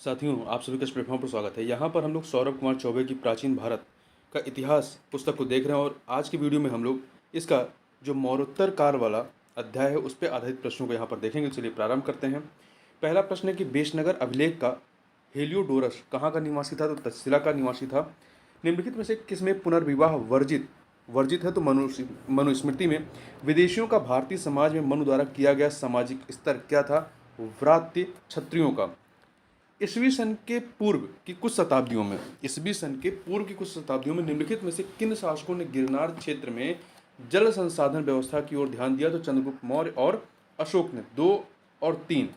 साथियों, आप सभी का इस प्लेटफॉर्म पर स्वागत है। यहाँ पर हम लोग सौरभ कुमार चौबे की प्राचीन भारत का इतिहास पुस्तक को देख रहे हैं और आज की वीडियो में हम लोग इसका जो मौरोत्तर काल वाला अध्याय है उस पर आधारित प्रश्नों को यहाँ पर देखेंगे। चलिए प्रारंभ करते हैं। पहला प्रश्न है कि बेशनगर अभिलेख का हेलियोडोरस कहाँ का निवासी था? तो तक्षशिला का निवासी था। निम्नलिखित में से किसमें पुनर्विवाह वर्जित वर्जित है? तो मनुस्मृति में। विदेशियों का भारतीय समाज में मनु द्वारा किया गया सामाजिक स्तर क्या था? व्रात्य क्षत्रियों का। ईसवी सन के पूर्व की कुछ शताब्दियों में निम्नलिखित में से किन शासकों ने गिरनार क्षेत्र में जल संसाधन व्यवस्था की ओर ध्यान दिया? तो चंद्रगुप्त मौर्य और अशोक ने। 2 और 3।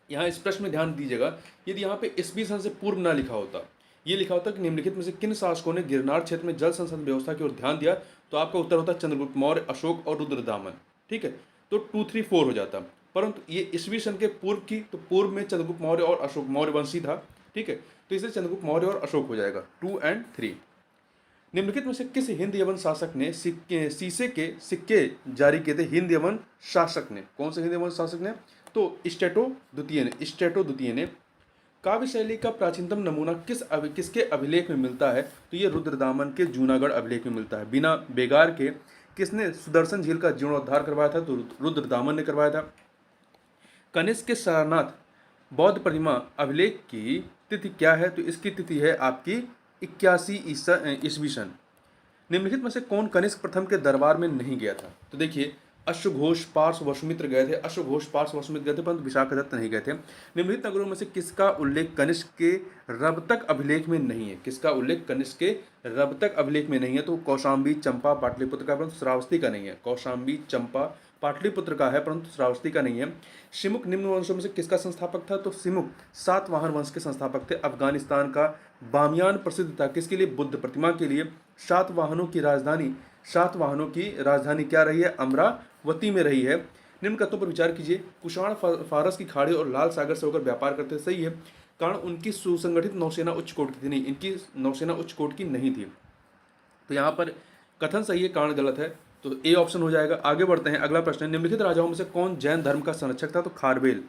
यहाँ इस प्रश्न में ध्यान दीजिएगा, यदि यहाँ पे ईसवी सन से पूर्व ना लिखा होता, ये लिखा होता कि निम्नलिखित में से किन शासकों ने गिरनार क्षेत्र में जल संसाधन व्यवस्था की ओर ध्यान दिया, तो आपका उत्तर होता चंद्रगुप्त मौर्य, अशोक और रुद्रदामन। ठीक है, तो 2, 3, 4 हो जाता। परंतु ये ईसवी सन के पूर्व की, तो पूर्व में चंद्रगुप्त मौर्य और अशोक मौर्य वंशी था। ठीक है, तो इसलिए चंद्रगुप्त मौर्य और अशोक हो जाएगा 2 और 3। निम्नलिखित में से किस हिंद यवन शासक ने शीशे के सिक्के जारी किए थे? हिंद यवन शासक ने। कौन से हिंद यवन शासक ने? तो स्टेटो द्वितीय ने। काव्य शैली का प्राचीनतम नमूना किसके अभिलेख में मिलता है? तो ये रुद्रदामन के जूनागढ़ अभिलेख में मिलता है। बिना बेगार के किसने सुदर्शन झील का जीर्णोद्धार करवाया था? तो रुद्रदामन ने करवाया था। कनिष्क के सारनाथ बौद्ध प्रतिमा अभिलेख की तिथि क्या है? तो इसकी तिथि है आपकी 81 ईस्वी सन। निम्नलिखित में से कौन कनिष्क प्रथम के दरबार में नहीं गया था? तो देखिए, अश्वघोष, पार्श, वसुमित्र गए थे। अश्वघोष, पार्श, वसुमित्र गए थे, परंतु विशाखदत्त नहीं गए थे। निम्नलिखित नगरों में से किसका उल्लेख कनिष्क के रबतक अभिलेख में नहीं है? किसका उल्लेख कनिष्क के रबतक अभिलेख में नहीं है? तो कौशाम्बी, चंपा, पाटलिपुत्र का, परंतु श्रावस्ती का नहीं है। कौशाम्बी, चंपा, पाटलिपुत्र का है, परंतु श्रावस्ती का नहीं है। शिमुक निम्न वंशों में से किसका संस्थापक था? तो शिमुक सातवाहन वंश के संस्थापक थे। अफगानिस्तान का बामियान प्रसिद्ध था किसके लिए? बुद्ध प्रतिमा के लिए। सातवाहनों की राजधानी क्या रही है? अमरावती में रही है। निम्न कथनों पर विचार कीजिए। कुषाण फारस की खाड़ी और लाल सागर से होकर व्यापार करते। सही है, कारण उनकी सुसंगठित नौसेना उच्च कोट की थी। नहीं, इनकी नौसेना उच्च कोट की नहीं थी। तो यहाँ पर कथन सही है, कारण गलत है, तो ए ऑप्शन हो जाएगा। आगे बढ़ते हैं। अगला प्रश्न है, निम्नलिखित राजाओं में से कौन जैन धर्म का संरक्षक था? तो खारवेल,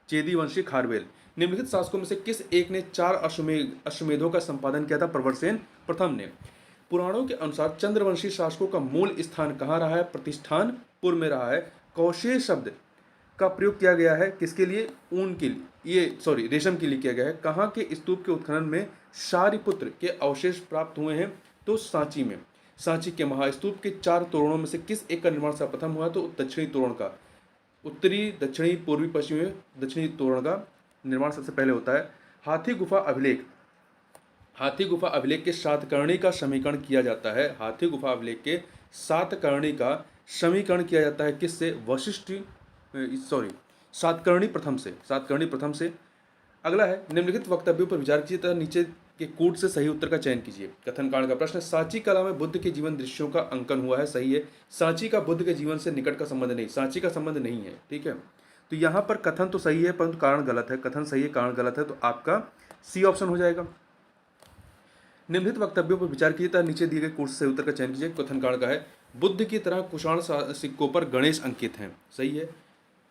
चेदी वंशी खारवेल। निम्नलिखित शासकों में से किस एक ने 4 अश्वमेधों का संपादन किया था? प्रवरसेन प्रथम ने। पुराणों के अनुसार चंद्रवंशी शासकों का मूल स्थान कहाँ रहा है? प्रतिष्ठानपुर में रहा है। कौशे शब्द का प्रयोग किया गया है किसके लिए? ऊन के लिए, रेशम के लिए किया गया है। कहाँ के स्तूप के उत्खनन में शारिपुत्र के अवशेष प्राप्त हुए हैं? तो सांची में। सांची के महास्तूप के 4 तोरणों में से किस एक का निर्माण सर्वप्रथम हुआ? तो दक्षिणी तोरण का। उत्तरी, दक्षिणी, पूर्वी, पश्चिमी दक्षिणी तोरण का निर्माण सबसे पहले होता है। हाथी गुफा अभिलेख के सातकर्णी का समीकरण किया जाता है। हाथी गुफा अभिलेख के सातकर्णी का समीकरण किया जाता है किससे? सातकर्णी प्रथम से। अगला है, निम्नलिखित वक्तव्यों पर विचार कीजिए तथा नीचे के कूट से सही उत्तर का चयन कीजिए। कथन कांड का प्रश्न है, सांची कला में बुद्ध के जीवन दृश्यों का अंकन हुआ है। सही है, सांची का बुद्ध के जीवन से निकट का संबंध नहीं, सांची का संबंध नहीं है। ठीक है, तो यहाँ पर कथन तो सही है परंतु कारण गलत है। कथन सही है, कारण गलत है, तो आपका सी ऑप्शन हो जाएगा। निम्नलिखित वक्तव्यों पर विचार कीजिए तथा नीचे दिए गए कूट से सही उत्तर का चयन कीजिए। कथन कांड का है, बुद्ध की तरह कुषाण सिक्कों पर गणेश अंकित हैं। सही है,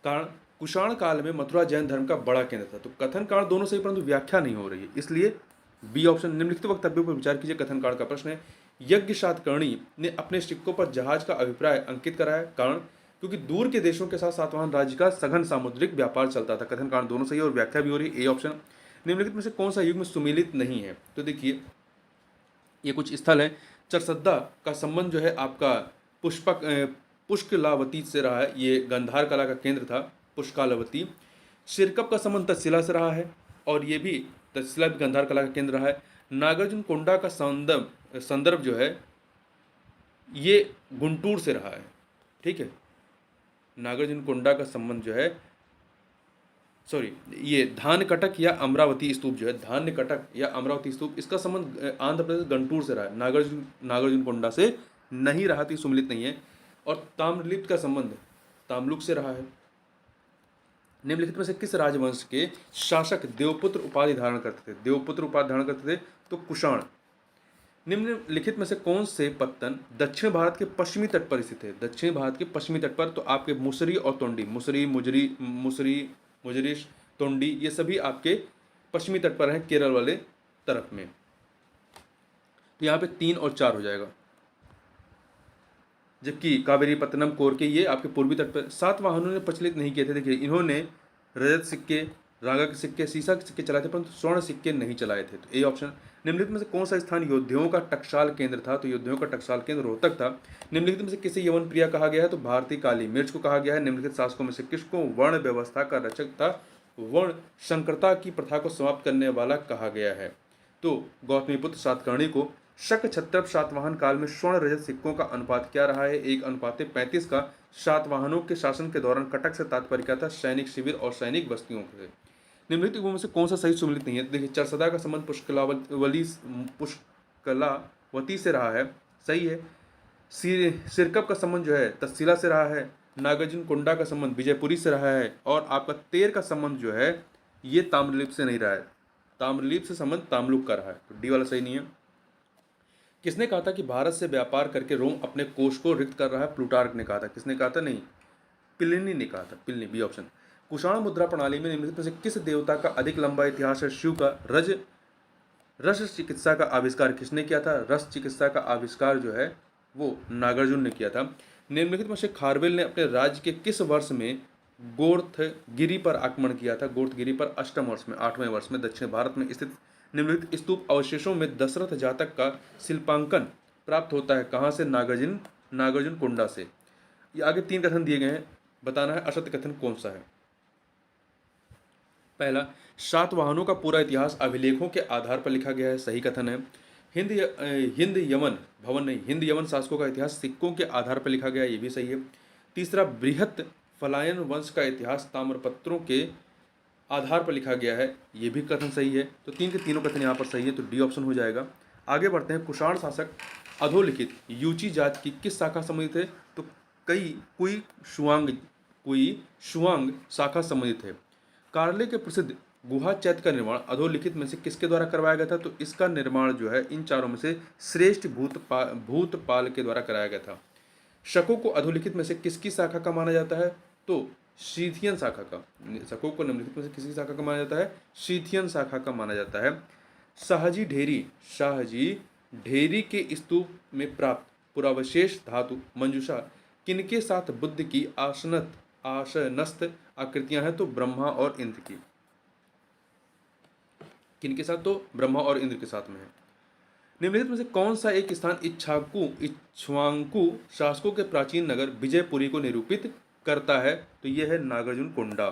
कारण कुषाण काल में मथुरा जैन धर्म का बड़ा केंद्र था। तो कथन कांड दोनों सही परंतु व्याख्या नहीं हो रही है, इसलिए बी ऑप्शन। निम्नलिखित वक्तव्यों पर विचार कीजिए। कथन कांड का प्रश्न है, यज्ञ सातकर्णी ने अपने सिक्कों पर जहाज का अभिप्राय अंकित कराया। कारण क्योंकि दूर के देशों के साथ सातवाहन राज्य का सघन सामुद्रिक व्यापार चलता था। कथन कांड दोनों सही और व्याख्या भी हो रही है, ए ऑप्शन। निम्नलिखित में से कौन सा युग में सुमेलित नहीं है? तो देखिए, ये कुछ स्थल है। चरसद्दा का संबंध जो है आपका पुष्कलावती से रहा है, ये गंधार कला का केंद्र था पुष्कलावती। सिरकप का संबंध तक्षशिला से रहा है और ये भी तक्षशिला भी गंधार कला का केंद्र रहा है। नागार्जुन कोंडा का संदर्भ जो है ये गुंटूर से रहा है। ठीक है, नागार्जुन कोंडा का संबंध जो है ये धान्य कटक या अमरावती स्तूप जो है, धान्य कटक या अमरावती स्तूप, इसका संबंध आंध्र प्रदेश गंटूर से रहा है, नागार्जुन कोंडा से नहीं रहा, तो सुमिलित नहीं है। और ताम्रलिप्त का संबंध ताम्लुक से रहा है। निम्नलिखित में से किस राजवंश के शासक देवपुत्र उपाधि धारण करते थे? तो कुषाण। निम्नलिखित में से कौन से पत्तन दक्षिण भारत के पश्चिमी तट पर स्थित है? दक्षिण भारत के पश्चिमी तट पर, तो आपके मुसरी और तोंडी, मुजरिश, तोंडी, ये सभी आपके पश्चिमी तट पर है, केरल वाले तरफ में। तो यहाँ पे 3 और 4 हो जाएगा। जबकि कावेरीपत्तनम, कोरके ये आपके पूर्वी तट पर। सातवाहनों ने प्रचलित नहीं किए थे। देखिए, इन्होंने रजत सिक्के, रागा के सिक्के, सीसा के सिक्के चलाए थे, परंतु स्वर्ण सिक्के नहीं चलाए थे। तो ए ऑप्शन। निम्नलिखित में से कौन सा स्थान योद्धाओं का टकसाल केंद्र था? तो योद्धाओं का टकसाल केंद्र रोहतक था। निम्नलिखित में से किसे यवन प्रिया कहा गया है? तो भारतीय काली मिर्च को कहा गया है। निम्नलिखित शासकों में से किसको वर्ण व्यवस्था का रचक था, वर्ण संकरता की प्रथा को समाप्त करने वाला कहा गया है? तो गौतमीपुत्र सातकर्णी को। शक क्षत्रप सातवाहन काल में स्वर्ण रजत सिक्कों का अनुपात क्या रहा है? 1:35 का। सातवाहनों के शासन के दौरान कटक से तात्पर्य क्या था? सैनिक शिविर और सैनिक बस्तियों से। निम्नलिखित में से कौन सा सही सुमेलित नहीं है? देखिए, चरसदा का संबंध पुष्कलावती से रहा है, सही है। सिरकप का संबंध जो है तक्षशिला से रहा है। नागार्जुन कोंडा का संबंध विजयपुरी से रहा है। और आपका तेर का संबंध जो है ये ताम्रलिप्त से नहीं रहा है, ताम्रलिप्त से संबंध तामलुक का रहा है। तो डी वाला सही नहीं है। किसने कहा था कि भारत से व्यापार करके रोम अपने कोष को रिक्त कर रहा है? प्लूटार्क ने कहा था। किसने कहा था? नहीं, प्लिनी ने कहा था। Pliny, B option. कुषाण मुद्रा प्रणाली में निम्नलिखित में से किस देवता का अधिक लंबा इतिहास है? शिव का। रस चिकित्सा का आविष्कार किसने किया था? रस चिकित्सा का आविष्कार जो है वो नागार्जुन ने किया था। निम्नलिखित में से खारवेल ने अपने राज्य के किस वर्ष में गोर्थगिरी पर आक्रमण किया था? गोर्थगिरी पर अष्टम वर्ष में, 8वें वर्ष में। दक्षिण भारत में स्थित निम्नलिखित स्तूप अवशेषों में दशरथ जातक का शिल्पांकन प्राप्त होता है कहाँ से? नागार्जुन कोंडा से। ये आगे 3 कथन दिए गए हैं, बताना है असत्य कथन कौन सा है। पहला, सातवाहनों का पूरा इतिहास अभिलेखों के आधार पर लिखा गया है, सही कथन है। हिंद यमन शासकों का इतिहास सिक्कों के आधार पर लिखा गया है, ये भी सही है। तीसरा, बृहत फलायन वंश का इतिहास ताम्रपत्रों के आधार पर लिखा गया है, ये भी कथन सही है। तो 3 के तीनों कथन यहाँ पर सही है, तो डी ऑप्शन हो जाएगा। आगे बढ़ते हैं। कुषाण शासक अधोलिखित यूची जात की किस शाखा संबंधित है? तो कोई शुआंग शाखा संबंधित है। कार्ले के प्रसिद्ध गुहा चैत्य का निर्माण अधोलिखित में से किसके द्वारा करवाया गया था? तो इसका निर्माण जो है इन चारों में से श्रेष्ठ भूतपाल के द्वारा कराया गया था। शकों को अधोलिखित में से किसकी शाखा का माना जाता है? तो शीथियन शाखा का। शकों को निम्नलिखित में से किसकी शाखा का माना जाता है? शीथियन शाखा का माना जाता है। शाहजी ढेरी के स्तूप में प्राप्त पुरावशेष धातु मंजूषा किनके साथ बुद्ध की आसनस्थ आकृतियां हैं? तो ब्रह्मा और इंद्र की। किनके साथ? तो ब्रह्मा और इंद्र के साथ में है। निम्नलिखित में से कौन सा एक स्थान इक्ष्वाकु शासकों के प्राचीन नगर विजयपुरी को निरूपित करता है? तो यह है नागार्जुन कोंडा।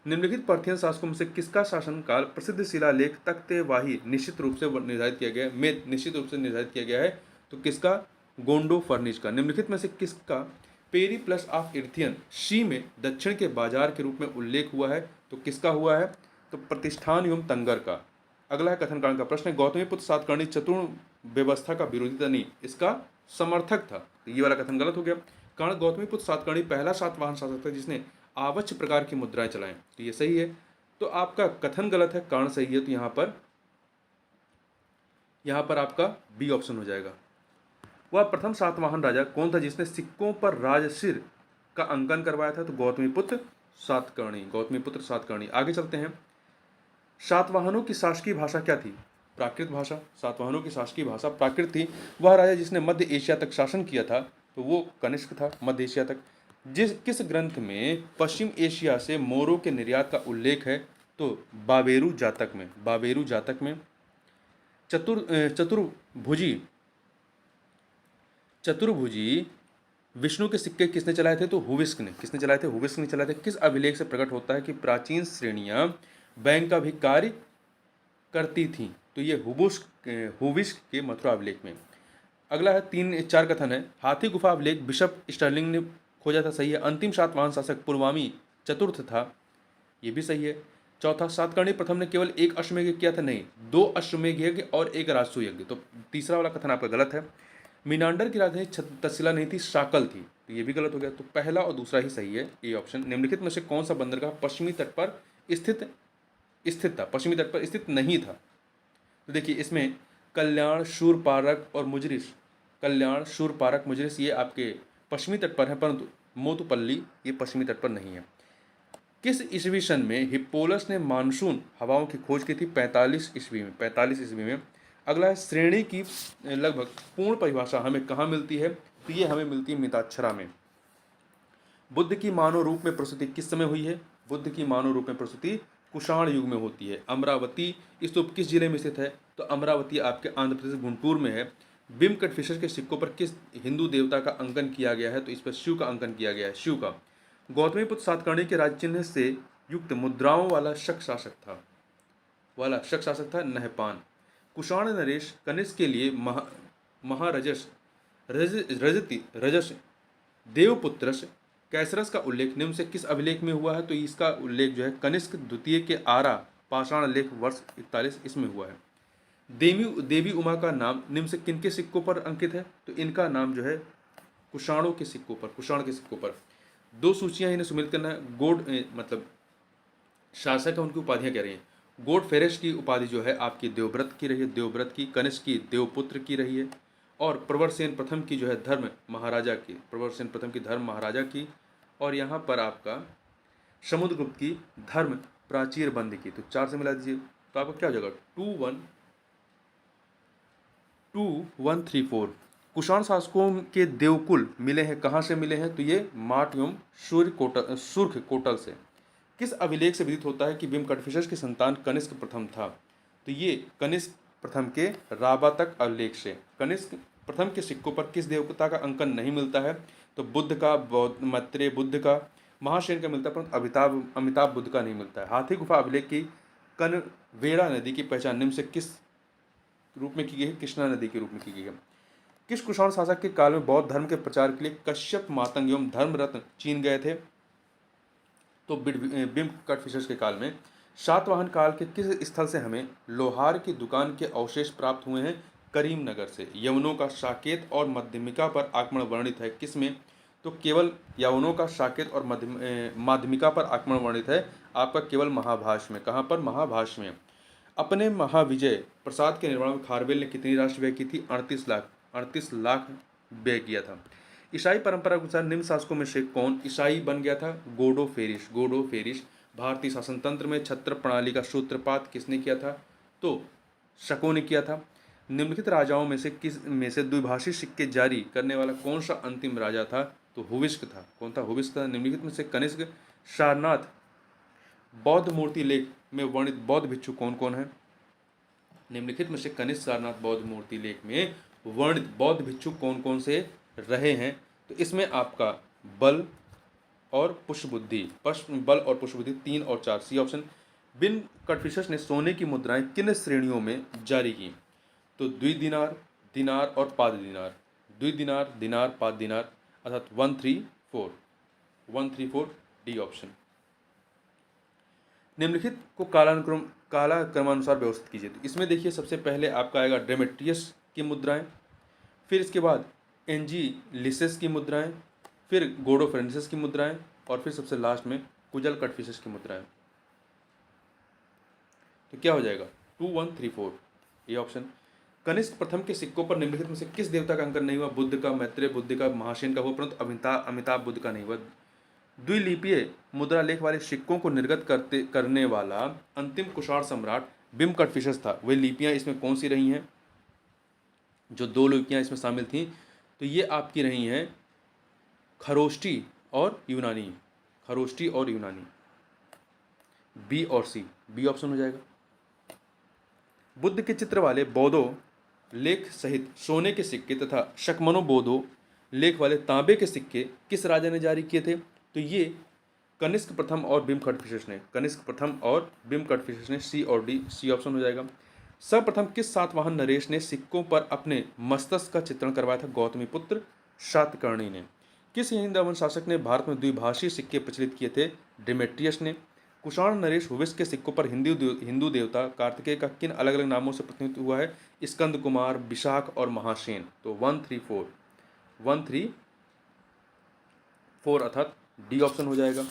निम्नलिखित पार्थियन शासकों में से किसका शासनकाल प्रसिद्ध शिलालेख तख्तेवाही निश्चित रूप से निर्धारित किया गया है? तो किसका? गोंडो फर्निश का। निम्नलिखित में से किसका पेरीप्लस ऑफ इर्थियन शी में दक्षिण के बाजार के रूप में उल्लेख हुआ है? तो किसका हुआ है? तो प्रतिष्ठान एवं तंगर का। अगला है कथन कारण का प्रश्न। गौतमीपुत्र सातकर्णी चतुर्ण व्यवस्था का विरोधी था, नहीं, इसका समर्थक था। तो ये वाला कथन गलत हो गया। कारण गौतमीपुत्र सातकर्णी पहला सातवाहन शासक था जिसने आवश्य प्रकार की मुद्राएं चलाएं, तो ये सही है। तो आपका कथन गलत है, कारण सही है। तो यहाँ पर आपका बी ऑप्शन हो जाएगा। वह प्रथम सातवाहन राजा कौन था जिसने सिक्कों पर राजशिर का अंकन करवाया था? तो गौतमीपुत्र सातकर्णी। आगे चलते हैं। सातवाहनों की शासकीय भाषा क्या थी? प्राकृत भाषा। सातवाहनों की शासकीय भाषा प्राकृत थी। वह राजा जिसने मध्य एशिया तक शासन किया था तो वो कनिष्क था, मध्य एशिया तक। किस ग्रंथ में पश्चिम एशिया से मोरों के निर्यात का उल्लेख है? तो बाबेरू जातक में। चतुर्भुजी विष्णु के सिक्के किसने चलाए थे? तो हुविस्क ने। किसने चलाए थे? किस अभिलेख से प्रकट होता है कि प्राचीन श्रेणियां बैंक का भी कार्य करती थीं? तो ये हुविस्क के मथुरा अभिलेख में। अगला है 3-4 कथन है। हाथी गुफा अभिलेख बिशप स्टर्लिंग ने खोजा था, सही है। अंतिम सातवाहन शासक पूर्वामी चतुर्थ था, ये भी सही है। चौथा, सातकर्णी प्रथम ने केवल एक अश्वमेध यज्ञ किया था, नहीं, 2 अश्वमेध यज्ञ और 1 राजसूय यज्ञ। तो तीसरा वाला कथन आपका गलत है। मीनांडर की राजधानी तक्षशिला नहीं थी, शाकल थी, तो ये भी गलत हो गया। तो पहला और दूसरा ही सही है, ए ऑप्शन। निम्नलिखित में से कौन सा बंदरगाह पश्चिमी तट पर स्थित था? पश्चिमी तट पर स्थित नहीं था। तो देखिए इसमें कल्याण, शूरपारक और मुजरिस ये आपके पश्चिमी तट पर है, परंतु मोतुपल्ली ये पश्चिमी तट पर नहीं है। किस ईस्वी सन में हिप्पोलस ने मानसून हवाओं की खोज की थी? 45 ईस्वी में। 45 ईस्वी में। अगला है श्रेणी की लगभग पूर्ण परिभाषा हमें कहाँ मिलती है? तो ये हमें मिलती है मिताक्षरा में। बुद्ध की मानव रूप में प्रस्तुति किस समय हुई है? बुद्ध की मानव रूप में प्रस्तुति कुषाण युग में होती है। अमरावती स्तूप किस जिले में स्थित है? तो अमरावती आपके आंध्र प्रदेश गुंटूर में है। बिम कटफिशर के सिक्कों पर किस हिंदू देवता का अंकन किया गया है? तो इस पर शिव का अंकन किया गया है, शिव का। गौतमीपुत्र सातकर्णी के राज्य चिन्ह से युक्त मुद्राओं वाला शक शासक था नहपान। कुषाण नरेश कनिष्क के लिए महारजस रजस देवपुत्रस कैसरस का उल्लेख निम्न से किस अभिलेख में हुआ है? तो इसका उल्लेख जो है कनिष्क द्वितीय के आरा पाषाण लेख वर्ष 41 इसमें हुआ है। देवी उमा का नाम निम्न से किनके सिक्कों पर अंकित है? तो इनका नाम जो है कुषाण के सिक्कों पर। दो सूचियां इन्हें सम्मिलित करना है। मतलब शासक है, उनकी उपाधियां कह रही हैं। गोड फेरेश की उपाधि जो है आपकी देवव्रत की रही है, देवव्रत की। कनिष्क की देवपुत्र की रही है। और प्रवरसेन प्रथम की जो है धर्म महाराजा की। और यहाँ पर आपका समुद्रगुप्त की धर्म प्राचीर बंद की। तो 4 से मिला दीजिए तो आपका क्या हो जाएगा? 2134। कुषाण शासकों के देवकुल मिले हैं, कहाँ से मिले हैं? तो ये माट एवं सुर्ख कोटल से। किस अभिलेख से विदित होता है कि बिम कटफिशर की संतान कनिष्क प्रथम था? तो ये कनिष्क प्रथम के रावातक अभिलेख से। कनिष्क प्रथम के सिक्कों पर किस देवता का अंकन नहीं मिलता है? तो बुद्ध का, मैत्रेय बुद्ध का, महासेन का मिलता है, परंतु अमिताभ बुद्ध का नहीं मिलता है। हाथी गुफा अभिलेख की कनवेड़ा नदी की पहचान निम्न से किस रूप में की गई है? कृष्णा नदी के रूप में की गई है। किस कुषाण शासक के काल में बौद्ध धर्म के प्रचार के लिए कश्यप, मातंग एवं धर्मरत्न चीन गए थे? तो बिम कटफिशर्स के काल में। सातवाहन काल के किस स्थल से हमें लोहार की दुकान के अवशेष प्राप्त हुए हैं? करीमनगर से। यवनों का साकेत और मध्यमिका पर आक्रमण वर्णित है किसमें? तो केवल यवनों का साकेत और माध्यमिका पर आक्रमण वर्णित है आपका केवल महाभाष्य में। कहाँ पर? महाभाष्य में। अपने महाविजय प्रसाद के निर्माण में खारवेल ने कितनी राशि व्यय की थी? 38 लाख व्यय किया था। ईसाई परंपरा के अनुसार निम्न शासकों में से कौन ईसाई बन गया था? गोडो फेरिस। भारतीय शासन तंत्र में छत्र प्रणाली का सूत्रपात किसने किया था? तो शकों ने किया था। निम्नलिखित राजाओं में से द्विभाषी सिक्के जारी करने वाला कौन सा अंतिम राजा था? तो हुविस्क था। कौन था? हुविस्क था। निम्नलिखित में से कनिष्क सारनाथ बौद्ध मूर्ति लेख में वर्णित बौद्ध भिक्षु कौन कौन है? निम्नलिखित में से कनिष्क सारनाथ बौद्ध मूर्ति लेख में वर्णित बौद्ध भिक्षु कौन कौन से रहे हैं? तो इसमें आपका बल और पुष्पबुद्धि 3 और 4 सी ऑप्शन। बिन कटफिशर्स ने सोने की मुद्राएं किन श्रेणियों में जारी की? तो द्विदिनार, दिनार और पाद दिनार। द्विदिनार, दिनार, पाद दिनार अर्थात 134 डी ऑप्शन। निम्नलिखित को कालक्रमानुसार व्यवस्थित कीजिए। तो इसमें देखिए सबसे पहले आपका आएगा डेमेट्रियस की मुद्राएं, फिर इसके बाद एंजीलिसिस की मुद्राएं, फिर गोडोफ्रेंसिस की मुद्राएं और फिर सबसे लास्ट में कुजल कटफिशर्स की मुद्राएं। तो क्या हो जाएगा? 2134 ये ऑप्शन। कनिष्क प्रथम के सिक्कों पर निम्नलिखित में से किस देवता का अंकन नहीं हुआ? बुद्ध का, मैत्रेय बुद्ध का, महासेन का हुआ, परंतु अमिताभ बुद्ध का नहीं हुआ। द्विलिपीय मुद्रा लेख वाले सिक्कों को निर्गत करने वाला अंतिम कुषाण सम्राट बिम कटफिशर्स था। वे लिपियां इसमें कौन सी रही हैं? जो 2 लिपियां इसमें शामिल थी तो ये आपकी रही हैं खरोष्टी और यूनानी। बी और सी, बी ऑप्शन हो जाएगा। बुद्ध के चित्र वाले बोधो लेख सहित सोने के सिक्के तथा शकमनो बोधो लेख वाले तांबे के सिक्के किस राजा ने जारी किए थे? तो ये कनिष्क प्रथम और बिम कटफिशर्स ने। सी और डी, सी ऑप्शन हो जाएगा। सर्वप्रथम किस सातवाहन नरेश ने सिक्कों पर अपने मस्तक का चित्रण करवाया था? गौतमीपुत्र सातकर्णी ने। किस हिंदू शासक ने भारत में द्विभाषी सिक्के प्रचलित किए थे? डेमेट्रियस ने। कुषाण नरेश हुविस्क के सिक्कों पर हिंदू देवता कार्तिकेय का किन अलग अलग नामों से प्रतिनिधित्व हुआ है? स्कंद कुमार, विशाख और महासेन। तो 134 अर्थात डी ऑप्शन हो जाएगा।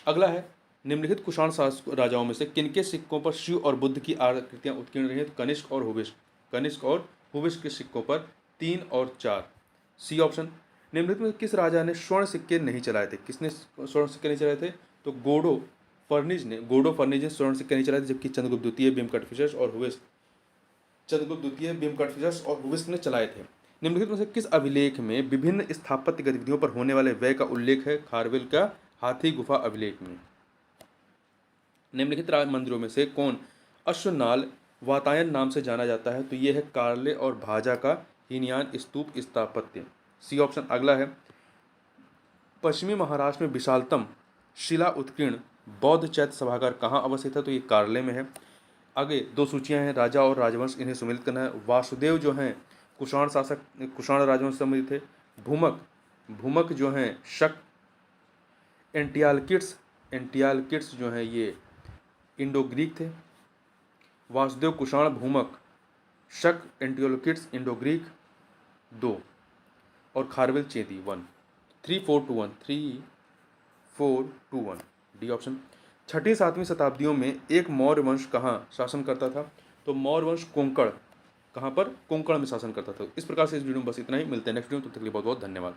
अगला है निम्नलिखित कुषाण राजाओं में से किनके सिक्कों पर शिव और बुद्ध की आकृतियां उत्कीर्ण रही हैं? तो कनिष्क और हुविस्क के सिक्कों पर 3 और 4 सी ऑप्शन। निम्नलिखित में किस राजा ने स्वर्ण सिक्के नहीं चलाए थे? किसने स्वर्ण सिक्के नहीं चलाए थे? तो गोडो फर्निज ने गोडो फर्निज ने स्वर्ण सिक्का नहीं चलाया था, जबकि चंद्रगुप्त द्वितीय, भीमकटफिशस और हुवेस चंद्रगुप्त द्वितीय, भीमकटफिशस और हुवेस ने चलाए थे। निम्नलिखित में से किस अभिलेख में विभिन्न स्थापत्य गतिविधियों पर होने वाले व्यय का उल्लेख है? खारवेल का हाथी गुफा अभिलेख में। निम्नलिखित राज मंदिरों में से कौन अश्वनाल वातायन नाम से जाना जाता है? तो ये है कार्ले और भाजा का हीनयान स्तूप स्थापत्य। सी ऑप्शन अगला है। पश्चिमी महाराष्ट्र में विशालतम शिला उत्कीर्ण बौद्ध चैत्य सभागार कहाँ अवस्थित है? तो ये कार्ले में है। आगे दो सूचियां हैं, राजा और राजवंश, इन्हें सुमेलित करना है। वासुदेव जो हैं कुषाण शासक, कुषाण राजवंश से संबंधित थे। भूमक भूमक जो हैं शक। एंटियालकिड्स जो हैं ये इंडो ग्रीक थे। वासुदेव कुषाण भूमक, शक एंटियोलकिड्स इंडो ग्रीक 2, और खारवेल चेदी 1। 3-4-2-1 डी ऑप्शन। छठी सातवीं शताब्दियों में एक मौर्य वंश कहाँ शासन करता था? तो मौर्य वंश कोंकण, कहाँ पर? कोंकण में शासन करता था। इस प्रकार से इस वीडियो में बस इतना ही। मिलते हैं नेक्स्ट वीडियो में, तब तक के लिए बहुत बहुत धन्यवाद।